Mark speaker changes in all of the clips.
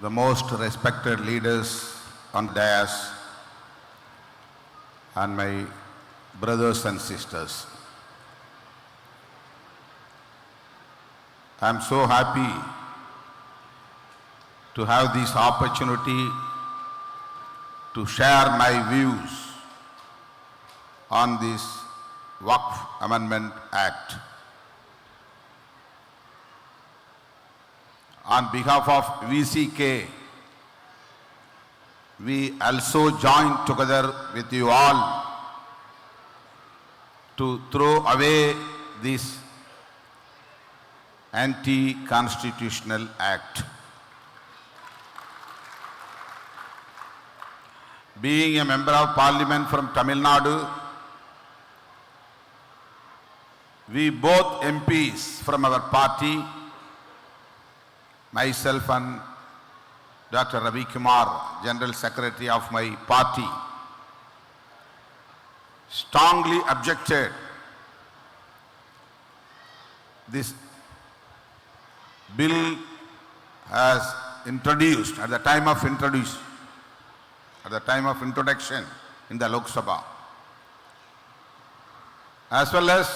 Speaker 1: the most respected leaders on the dais, and my brothers and sisters. I am so happy to have this opportunity to share my views on this Waqf Amendment Act. On behalf of VCK, we also join together with you all to throw away this anti-constitutional act. Being a member of parliament from Tamil Nadu, we both MPs from our party, myself and Dr. Ravi Kumar, General Secretary of my party, strongly objected this bill as introduced at the time of introduction in the Lok Sabha. As well as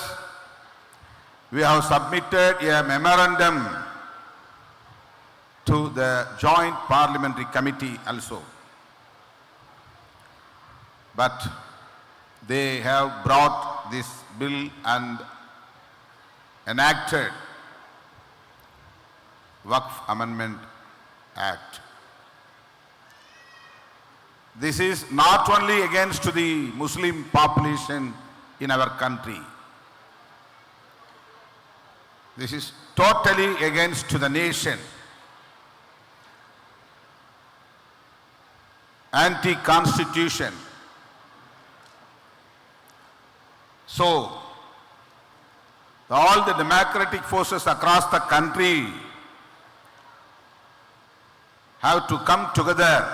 Speaker 1: we have submitted a memorandum to the Joint Parliamentary Committee also. But they have brought this bill and enacted Waqf Amendment Act. This is not only against the Muslim population in our country. This is totally against the nation. Anti-constitution. So, all the democratic forces across the country have to come together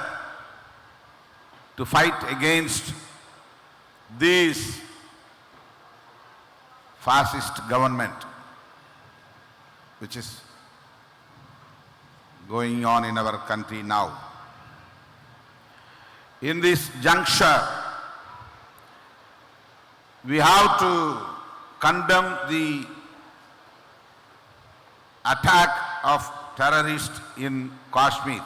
Speaker 1: to fight against this fascist government which is going on in our country now. In this juncture, we have to condemn the attack of terrorists in Kashmir.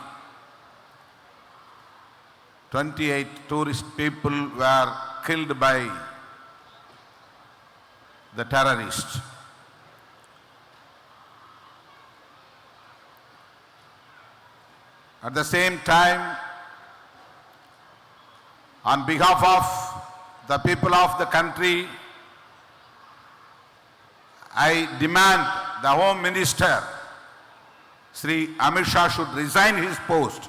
Speaker 1: 28 tourist people were killed by the terrorists. At the same time, on behalf of the people of the country, I demand the Home Minister, Sri Amit Shah, should resign his post.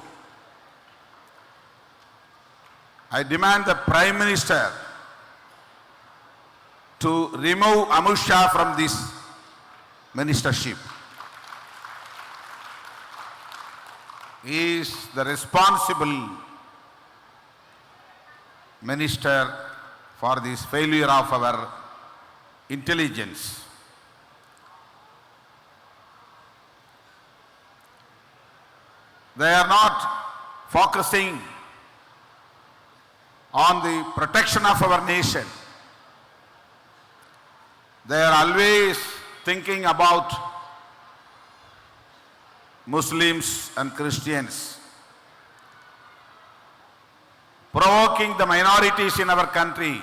Speaker 1: I demand the Prime Minister to remove Amit Shah from this ministership. He is the responsible minister for this failure of our intelligence. They are not focusing on the protection of our nation. They are always thinking about Muslims and Christians, provoking the minorities in our country.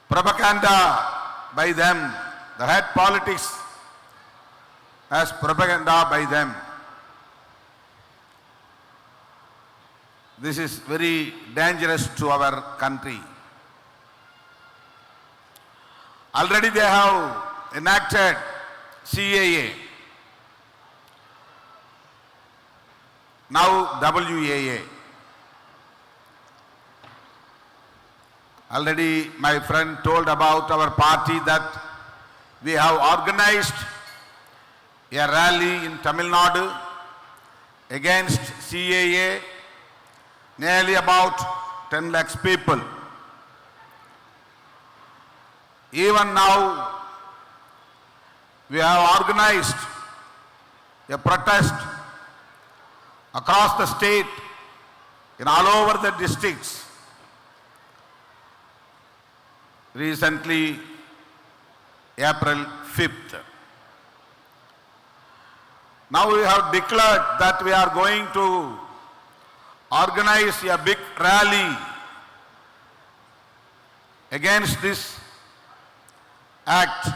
Speaker 1: Propaganda by them, the head politics as propaganda by them. This is very dangerous to our country. Already they have enacted CAA, now WAA. Already my friend told about our party that we have organized a rally in Tamil Nadu against CAA, nearly about 10 lakhs people. Even now, we have organized a protest across the state, in all over the districts. Recently, April 5th. Now we have declared that we are going to organize a big rally against this act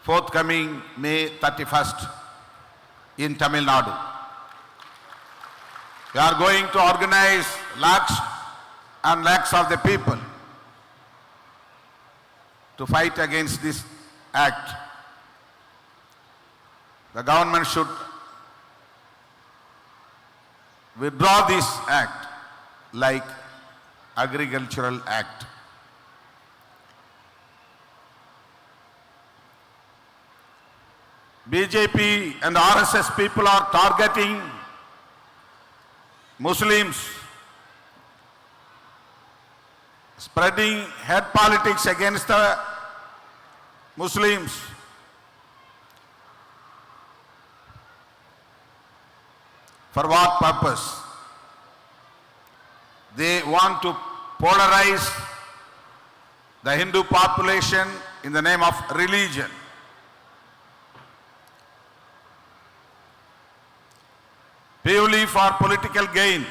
Speaker 1: forthcoming May 31st in Tamil Nadu. We are going to organize lakhs and lakhs of the people to fight against this act. The government should withdraw this act like Agricultural Act. BJP and RSS people are targeting Muslims, spreading hate politics against the Muslims. For what purpose? They want to polarize the Hindu population in the name of religion. Purely for political gain.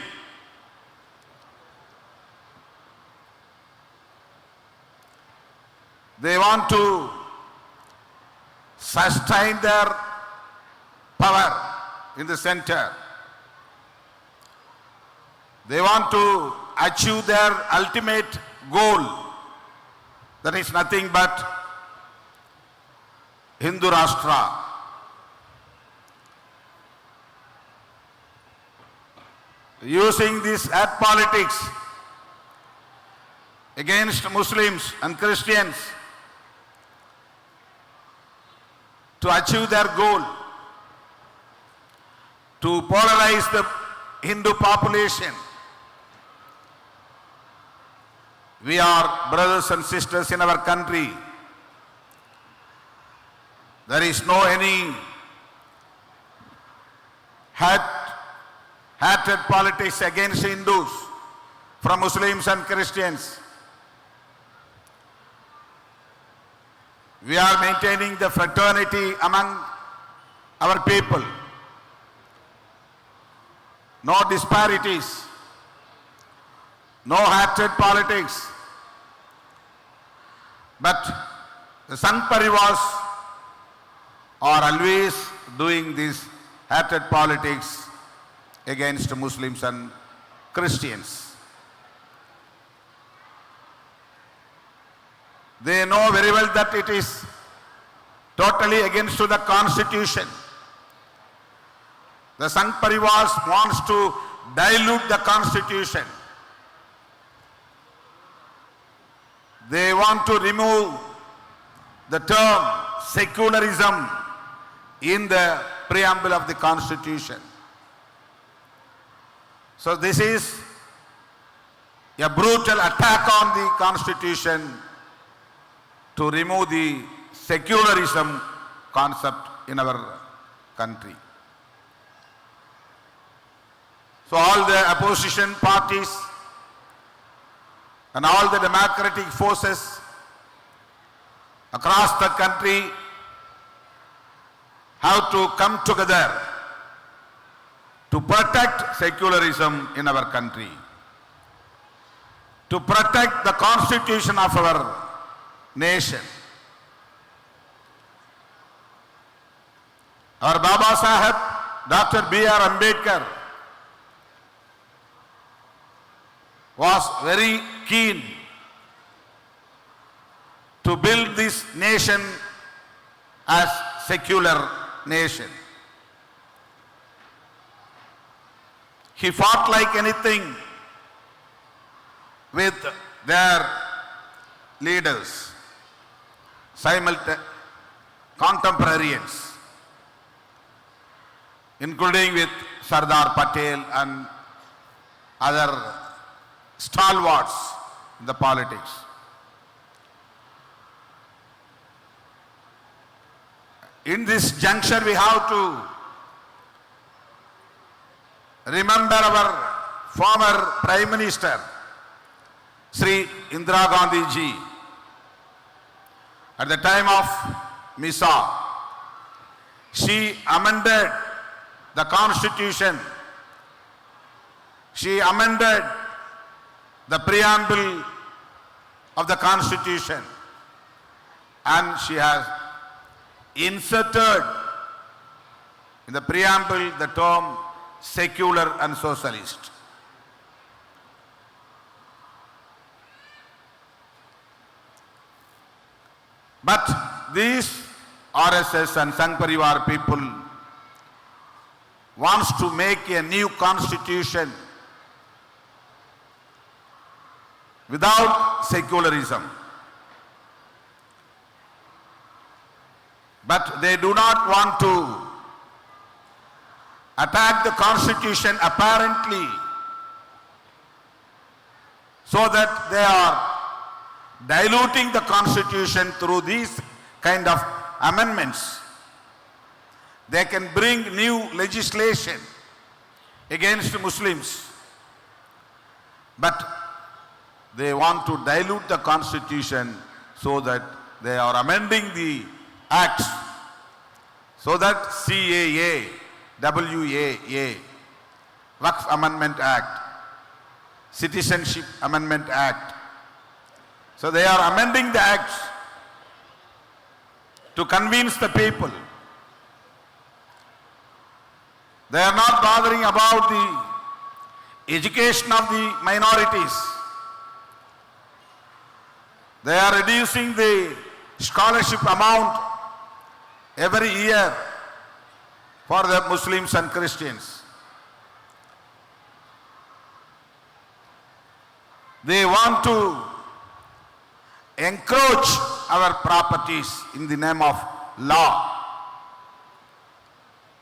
Speaker 1: They want to sustain their power in the center. They want to achieve their ultimate goal, that is nothing but Hindu Rashtra. Using this hate politics against Muslims and Christians to achieve their goal, to polarize the Hindu population. We are brothers and sisters in our country. There is no any hatred politics against Hindus from Muslims and Christians. We are maintaining the fraternity among our people. No disparities, no hatred politics. But the Sangh Parivars are always doing this hatred politics against Muslims and Christians. They know very well that it is totally against the Constitution. The Sangh Parivars wants to dilute the Constitution. They want to remove the term secularism in the preamble of the Constitution. So this is a brutal attack on the Constitution to remove the secularism concept in our country. So all the opposition parties and all the democratic forces across the country have to come together to protect secularism in our country, to protect the constitution of our nation. Our Baba Sahib, Dr. B.R. Ambedkar, was very keen to build this nation as secular nation. He fought like anything with their leaders, contemporaries, including with Sardar Patel and other stalwarts in the politics. In this juncture, we have to remember our former Prime Minister, Sri Indira Gandhi ji. At the time of Misa, she amended the constitution. She amended the preamble of the constitution, and she has inserted in the preamble the term secular and socialist. But these RSS and Sangh Parivar people wants to make a new constitution without secularism. But they do not want to attack the constitution apparently, so that they are diluting the constitution through these kind of amendments. They can bring new legislation against Muslims, but they want to dilute the constitution so that they are amending the acts, so that CAA, WAA, Waqf Amendment Act, Citizenship Amendment Act, so they are amending the acts to convince the people. They are not bothering about the education of the minorities. They are reducing the scholarship amount every year for the Muslims and Christians. They want to encroach our properties in the name of law.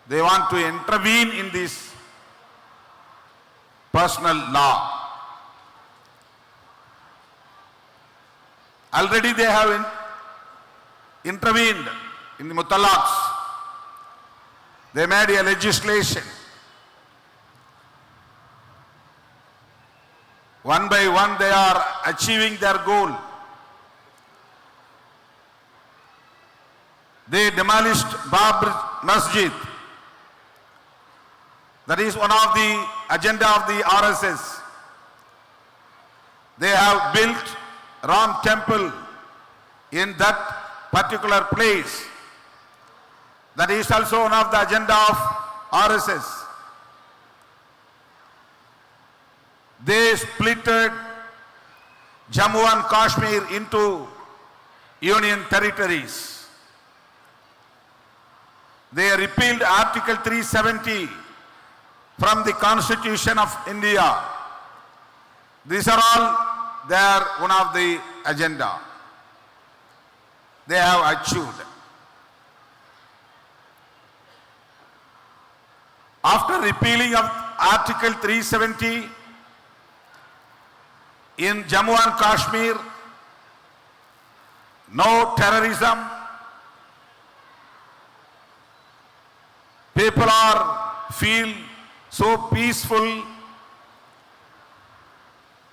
Speaker 1: They want to intervene in this personal law. Already they have intervened in the mutalaqs. They made a legislation. One by one they are achieving their goal. They demolished Babri Masjid. That is one of the agenda of the RSS. They have built Ram temple in that particular place. That is also one of the agenda of RSS. They splitted Jammu and Kashmir into union territories. They repealed Article 370 from the Constitution of India. These are all their one of the agenda. They have achieved. After repealing of Article 370 in Jammu and Kashmir, no terrorism, people feel so peaceful,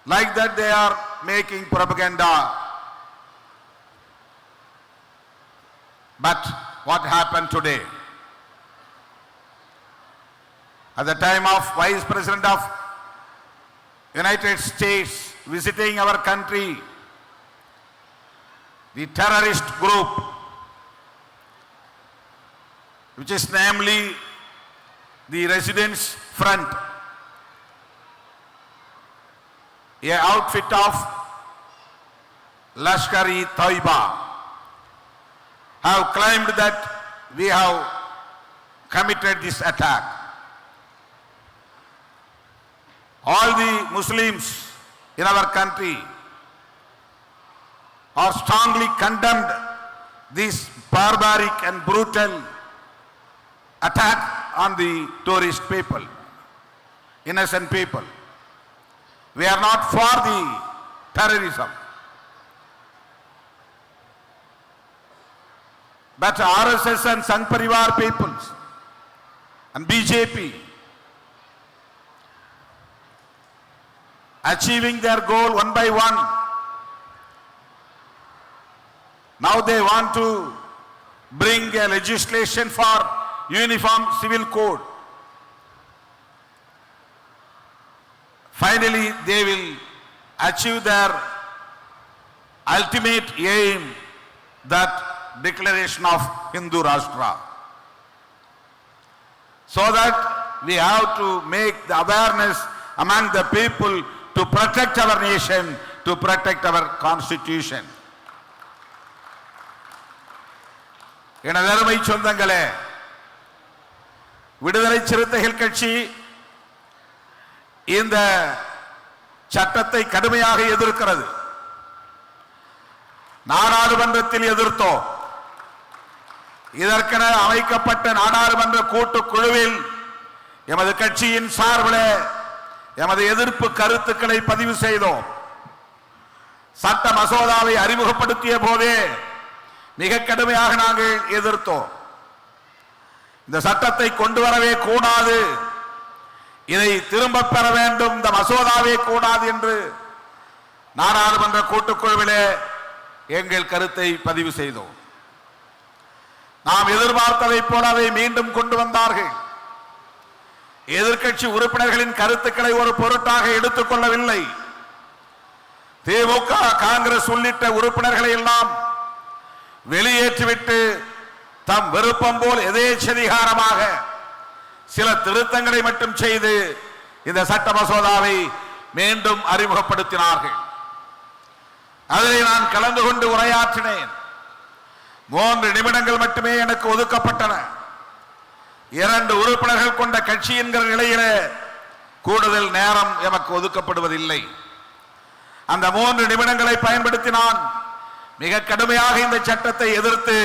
Speaker 1: like that they are making propaganda. But what happened today? At the time of Vice President of United States visiting our country, the terrorist group, which is namely the Residents Front, a outfit of Lashkar-e-Taiba, have claimed that we have committed this attack. All the Muslims in our country are strongly condemned this barbaric and brutal attack on the tourist people, innocent people. We are not for the terrorism. But RSS and Sangh Parivar peoples and BJP achieving their goal one by one. Now they want to bring a legislation for uniform civil code. Finally, they will achieve their ultimate aim, that declaration of Hindu Rashtra. So that we have to make the awareness among the people to protect our nation, to protect our constitution. எனதருமை சொந்தங்களே, விடுதலை சிறுத்தைகள் கட்சி இந்த சட்டத்தை கடுமையாக எதிர்க்கிறது. நாடாளுமன்றத்தில் எதிர்த்தோம். இதற்கென அமைக்கப்பட்ட நாடாளுமன்ற கூட்டுக்குழுவில் எமது கட்சியின் சார்பில் எமது எதிர்ப்பு கருத்துக்களை பதிவு செய்தோம். சட்ட மசோதாவை அறிமுகப்படுத்திய போதே மிக கடுமையாக நாங்கள் எதிர்த்தோம். இந்த சட்டத்தை கொண்டு வரவே கூடாது, இதை திரும்ப பெற வேண்டும், இந்த மசோதாவே கூடாது என்று நாடாளுமன்ற கூட்டுக்குழுவிலே எங்கள் கருத்தை பதிவு செய்தோம். நாம் எதிர்பார்த்ததை போல அதை மீண்டும் கொண்டு வந்தார்கள். எதிர்க்கட்சி உறுப்பினர்களின் கருத்துக்களை ஒரு பொருட்டாக எடுத்துக் கொள்ளவில்லை. திமுக, காங்கிரஸ் உள்ளிட்ட உறுப்பினர்களை எல்லாம் வெளியேற்றிவிட்டு தம் விருப்பம் போல் எதேச்சதிகாரமாக சில திருத்தங்களை மட்டும் செய்து இந்த சட்ட மசோதாவை மீண்டும் அறிமுகப்படுத்தினார்கள். அதில் நான் கலந்து கொண்டு உரையாற்றினேன். 3 நிமிடங்கள் மட்டுமே எனக்கு ஒதுக்கப்பட்டன. 2 உறுப்பினர்கள் கொண்ட கட்சி என்கிற நிலையிலே கூடுதல் நேரம் எமக்கு ஒதுக்கப்படுவதில்லை. அந்த 3 நிமிடங்களை பயன்படுத்தி நான் மிக கடுமையாக இந்த சட்டத்தை எதிர்த்து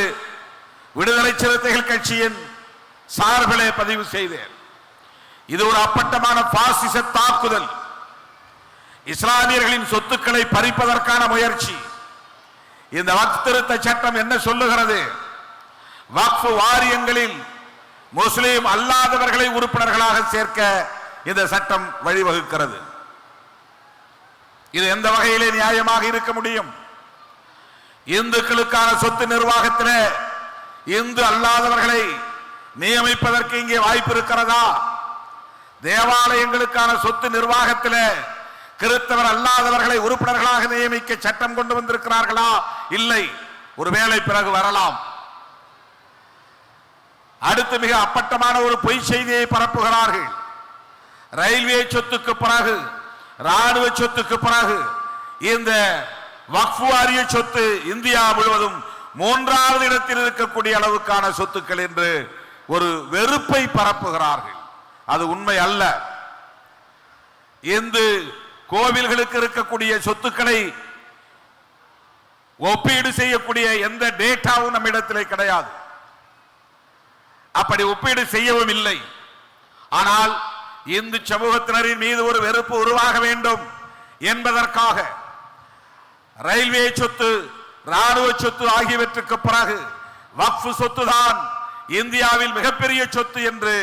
Speaker 1: விடுதலை சிறுத்தைகள் கட்சியின் சார்பிலே பதிவு செய்தேன். இது ஒரு அப்பட்டமான பாசிச தாக்குதல், இஸ்லாமியர்களின் சொத்துக்களை பறிப்பதற்கான முயற்சி. இந்த வக்ஃப் திருத்த சட்டம் என்ன சொல்லுகிறது? வக்ஃப் வாரியங்களில் முஸ்லிம் அல்லாதவர்களை உறுப்பினர்களாக சேர்க்க இந்த சட்டம் வழிவகுக்கிறது. இது எந்த வகையிலே நியாயமாக இருக்க முடியும்? இந்துக்களுக்கான சொத்து நிர்வாகத்திலே இந்து அல்லாதவர்களை நியமிப்பதற்கு இங்கே வாய்ப்பு இருக்கிறதா? தேவாலயங்களுக்கான சொத்து நிர்வாகத்திலே கிறிஸ்தவர் அல்லாதவர்களை உறுப்பினர்களாக நியமிக்க சட்டம் கொண்டு வந்திருக்கிறார்களா? இல்லை. ஒருவேளை பிறகு வரலாம். அடுத்து மிக அப்பட்டமான ஒரு பொய் செய்தியை பரப்புகிறார்கள். ரயில்வே சொத்துக்கு பிறகு, ராணுவ சொத்துக்கு பிறகு இந்த வக்ஃப் வாரிய சொத்து இந்தியா முழுவதும் 3வது இடத்தில் இருக்கக்கூடிய அளவுக்கான சொத்துக்கள் என்று ஒரு வெறுப்பை பரப்புகிறார்கள். அது உண்மை அல்ல. இந்து கோவில்களுக்கு இருக்கக்கூடிய சொத்துக்களை ஒப்பீடு செய்யக்கூடிய எந்த டேட்டாவும் நம்மிடத்திலே கிடையாது. அப்படி ஒப்பீடு செய்யவும் இல்லை. ஆனால் இந்து சமூகத்தினரின் மீது ஒரு வெறுப்பு உருவாக வேண்டும் என்பதற்காக ரயில்வே சொத்து, ராணுவ சொத்து ஆகியவற்றுக்கு பிறகு வக்ஃப் சொத்துதான் இந்தியாவில் மிகப்பெரிய சொத்து என்று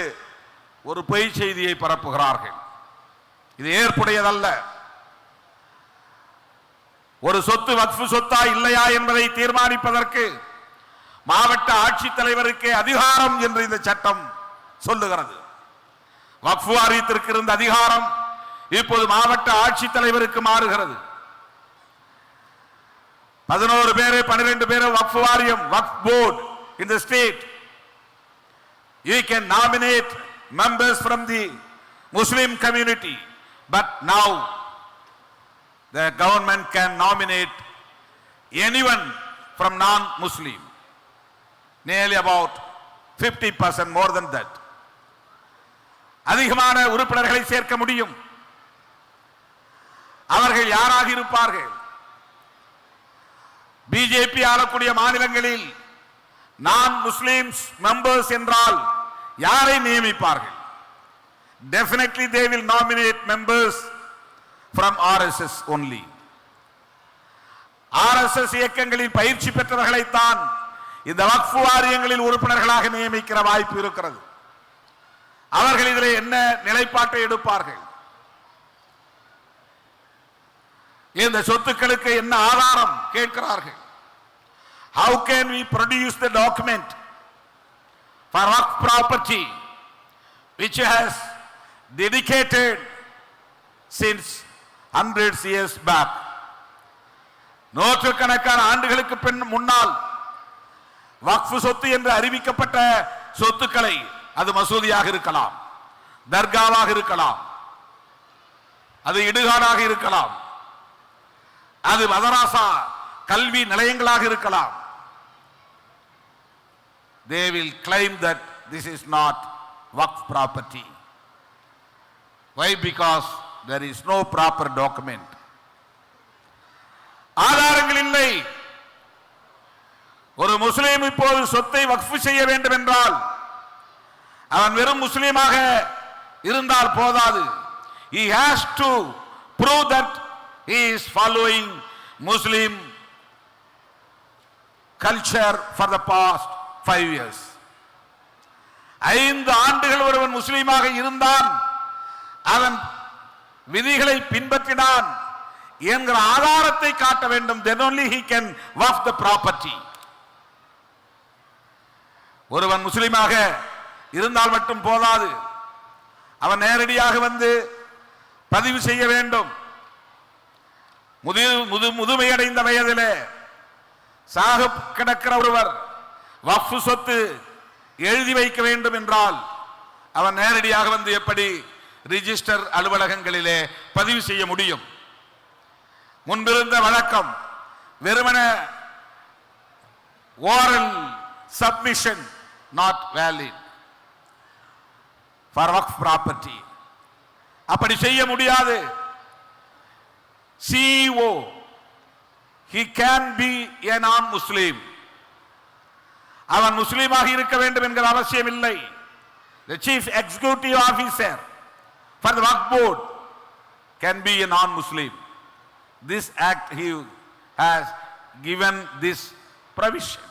Speaker 1: ஒரு பொய் செய்தியை பரப்புகிறார்கள். இது ஏற்புடையதல்ல. ஒரு சொத்து வக்ஃப் சொத்தா இல்லையா என்பதை தீர்மானிப்பதற்கு மாவட்ட ஆட்சித்தலைவருக்கே அதிகாரம் என்று இந்த சட்டம் சொல்லுகிறது. வக்ஃப் வாரியத்திற்கு இருந்த அதிகாரம் இப்போது மாவட்ட ஆட்சித்தலைவருக்கு மாறுகிறது. 11 பேர் 12 பேர் வக்ஃப் வாரியம், வக்ஃப் board in the state. You can nominate members from the Muslim community, but now the government can nominate anyone from non-Muslim, nearly about 50%, more than that. அதிகமான உறுப்பினர்களை சேர்க்க முடியும். அவர்கள் யாராக இருப்பார்கள்? பிஜேபி ஆளக்கூடிய மாநிலங்களில் நான் முஸ்லிம்ஸ் மெம்பர்ஸ் என்றால் யாரை நியமிப்பார்கள்? Definitely they will nominate members from RSS only. RSS இயக்கங்களில் பயிற்சி பெற்றவர்களைத்தான் இந்த வக்ஃப் வாரியங்களில் உறுப்பினர்களாக நியமிக்கிற வாய்ப்பு இருக்கிறது. அவர்கள் இதிலே என்ன நிலைப்பாட்டை எடுப்பார்கள், இந்த சொத்துக்களுக்கு என்ன ஆதாரம் கேட்கிறார்கள். How can we produce the document for waqf property which has dedicated since hundreds years back? நூற்றுக்கணக்கான ஆண்டுகளுக்கு முன்னால் வக்ஃப் சொத்து என்று அறிவிக்கப்பட்ட சொத்துக்களை, அது மசூதியாக இருக்கலாம், தர்காவாக இருக்கலாம், அது இடுகாடாக இருக்கலாம், அது மதராசா கல்வி நிலையங்களாக இருக்கலாம். They will claim that this is not waqf property. Why? Because there is no proper document. ஆதாரங்கள் இல்லை. ஒரு முஸ்லீம் இப்போது சொத்தை வக்ஃப் செய்ய வேண்டும் என்றால் அவன் வெறும் முஸ்லீமாக இருந்தால் போதாது. He has to prove that he is following Muslim culture for the past 5 years. 5 ஆண்டுகள் ஒருவன் முஸ்லீமாக இருந்தான், அவன் விதிகளை பின்பற்றினான் என்கிற ஆதாரத்தை காட்ட வேண்டும். Then only he can waqf the property. ஒருவன் முஸ்லீமாக இருந்தால் மட்டும் போதாது, அவன் நேரடியாக வந்து பதிவு செய்ய வேண்டும். முதுமையடைந்த வயதிலே சாக கிடக்கிற ஒருவர் வக்ஃப் சொத்து எழுதி வைக்க வேண்டும் என்றால் அவன் நேரடியாக வந்து எப்படி ரிஜிஸ்டர் அலுவலகங்களிலே பதிவு செய்ய முடியும்? முன்பிருந்த வழக்கம் வெறுமன oral submission not valid for waqf property. அப்படி செய்ய முடியாது. CEO, he can be a non-Muslim. அவன் முஸ்லீமாக இருக்க வேண்டும் என்கிற அவசியம் இல்லை. The chief executive officer for the Waqf board can be a non-Muslim. This act he has given this provision.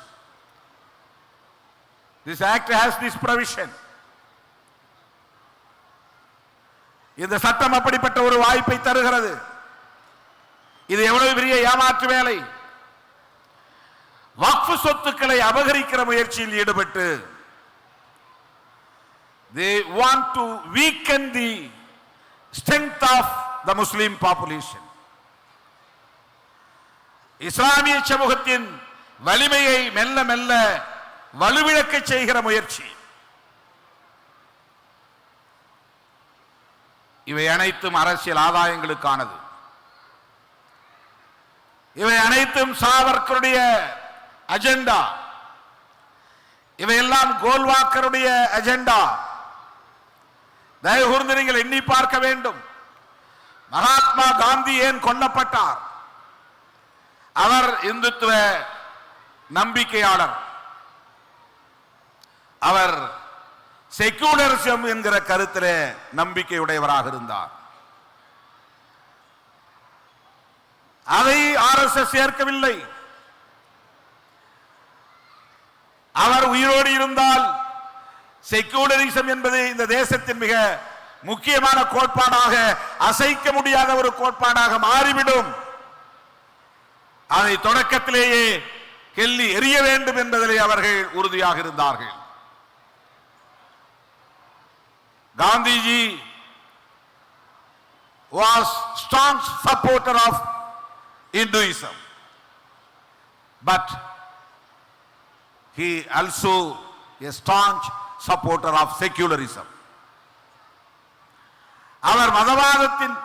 Speaker 1: This act has this provision. இந்த சட்டம் அப்படிப்பட்ட ஒரு வாய்ப்பை தருகிறது. இது எவ்வளவு பெரிய ஏமாற்று வேலை! வக்ஃப் சொத்துக்களை அபகரிக்கிற முயற்சியில் ஈடுபட்டு they want to weaken the strength of the Muslim population. இஸ்லாமிய சமூகத்தின் வலிமையை மெல்ல மெல்ல வலுவிழக்க செய்கிற முயற்சி. இவை அனைத்தும் அரசியல் ஆதாயங்களுக்கானது. இவை அனைத்தும் சாவர்கருடைய அஜெண்டா. இவையெல்லாம் கோல்வாக்கருடைய அஜெண்டா. தயவு கூர்ந்து நீங்கள் எண்ணி பார்க்க வேண்டும். மகாத்மா காந்தி ஏன் கொல்லப்பட்டார்? அவர் இந்துத்துவ நம்பிக்கையாளர். அவர் செக்யூலரிசம் என்கிற கருத்திலே நம்பிக்கையுடையவராக இருந்தார். அதை RSS ஏற்கவில்லை. அவர் உயிரோடு இருந்தால் செக்யூலரிசம் என்பது இந்த தேசத்தின் மிக முக்கியமான கோட்பாடாக, அசைக்க முடியாத ஒரு கோட்பாடாக மாறிவிடும். அதை தொடக்கத்திலேயே கெல்லி எறிய வேண்டும் என்பதிலே அவர்கள் உறுதியாக இருந்தார்கள். Gandhiji was strong supporter of Hinduism, but he also a staunch supporter of secularism. அவர் மதவாதத்தின்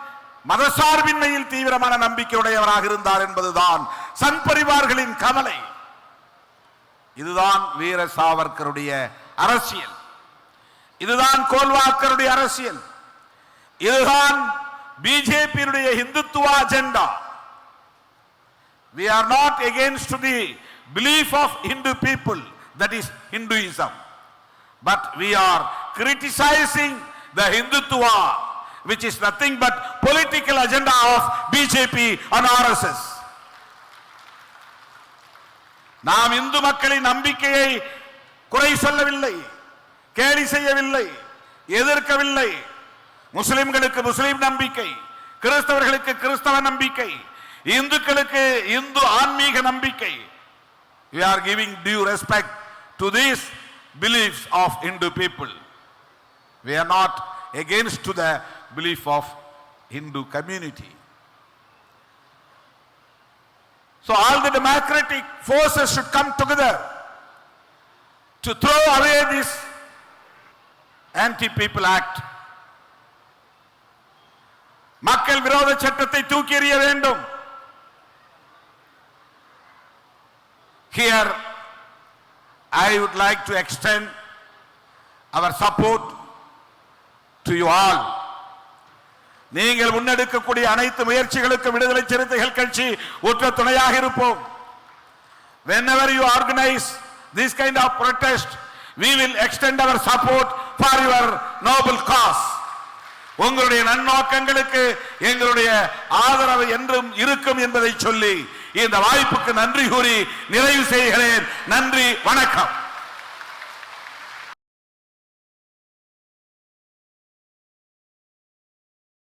Speaker 1: மதசார்பின்மையில் தீவிரமான நம்பிக்கையுடையவராக இருந்தார் என்பதுதான் சன் பரிவார்களின் கவலை. இதுதான் வீர சாவர்கருடைய அரசியல். இதுதான் கோல்வாக்கருடைய அரசியல். இதுதான் பிஜேபியுடைய இந்துத்துவ agenda. We are not against the belief of Hindu people, that is Hinduism, but we are criticizing the Hindutva, which is nothing but political agenda of BJP and RSS. நாம் இந்து மக்களின் நம்பிக்கையை குறை சொல்லவில்லை, கேலி செய்யவில்லை, எதிர்க்கவில்லை. முஸ்லிம்களுக்கு முஸ்லிம் நம்பிக்கை, கிறிஸ்தவர்களுக்கு கிறிஸ்தவ நம்பிக்கை, இந்துக்களுக்கு இந்து ஆன்மீக நம்பிக்கை. We are giving due respect to these beliefs of Hindu people. We are not against to the belief of Hindu community. So all the democratic forces should come together to throw away this anti-people act. மக்கள் விரோத சட்டத்தை தூக்கி எறிய வேண்டும். Here I would like to extend our support to you all. நீங்கள் முன்னெடுக்கக்கூடிய அனைத்து முயற்சிகளுக்கு விடுதலை சிறுத்தைகள் கட்சி உற்ற துணையாக இருப்போம். Whenever you organize this kind of protest, we will extend our support for your noble cause. உங்களுடைய நன்னோக்கங்களுக்கு எங்களுடைய ஆதரவு என்றும் இருக்கும் என்பதை சொல்லி இந்த வாய்ப்புக்கு நன்றி கூறி நிறைவு செய்கிறேன். நன்றி, வணக்கம்.